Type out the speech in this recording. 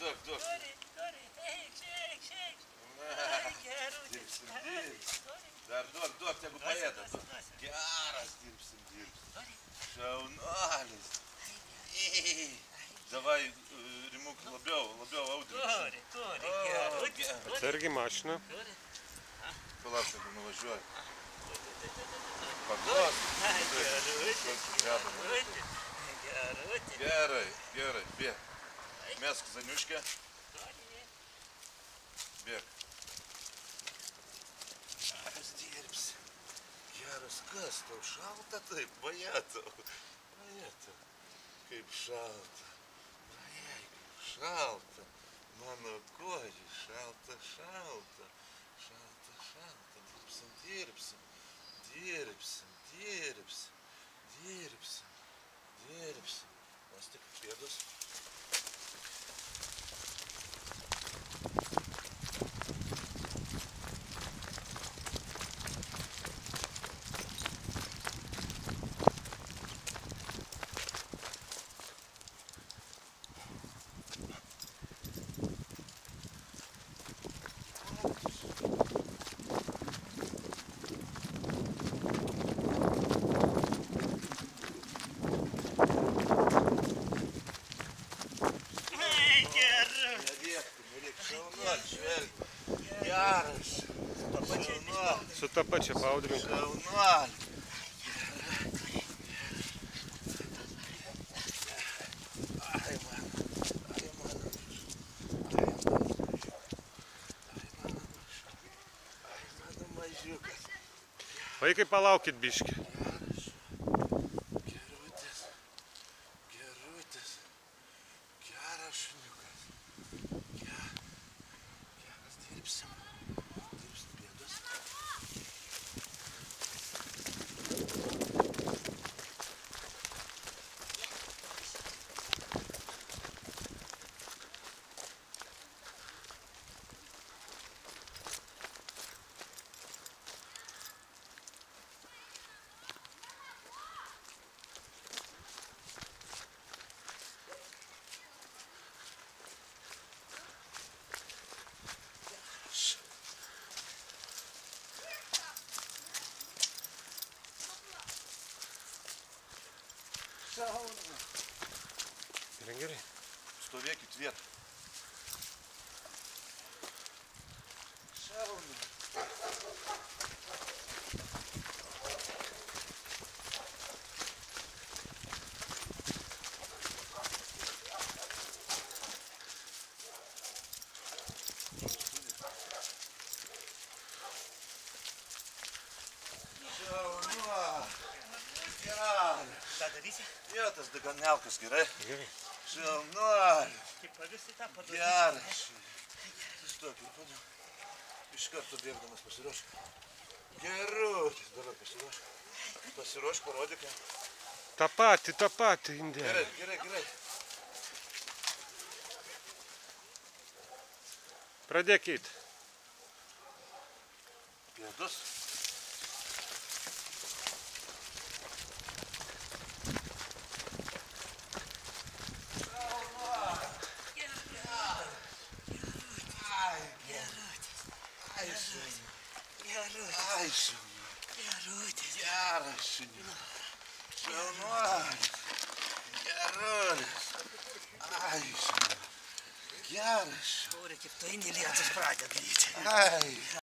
duok, duok. Eik. Dirbsim. Dar duok, tegu paėda. Geras, dirbsim. Šaunuolis. Davai, rimuk labiau audriu. Turi, gerutis. Atsargiai mašina. Palauk, jeigu nuvažiuoju. Paglos. Gerutis. Gerai, bėg. Mesk Zaniuškę. Bėg. Geras dirbsi. Geras, kas tau šalta taip, vajetau. Kaip šalta. Kaip šalta. Mano koji, šalta. Dirbsim. Mes tik pėdus. Geras. Su ta pačia paudrinka. Šaunuolis. Ai, mano mažiukas. Vaikai, palaukit biškį. Gerutis. Geras šuniukas. Geras, dirbsim pėdus. Šaunu. Gerai. Stovėkit vietą. Šaunu. Ką darysi? Jo, tas daganiaukas gerai. Gerai. Šaunuolis. Kaip pavirsi tą paduoti? Geras. Sustok ir padau. Iš karto bėgdamas pasiruošk. Gerutis. Dabar pasiruošk. Pasiruošk, parodyk. Ta pati, Indėlė. Gerai. Pradėkit. Pėdus. Ai, Gerutis. geras šuniukas. Šaunuolis. Gerulis. Ai, šuniukas. Geras. Turi, kaip tu eini lietus pradeda daryti. Ai.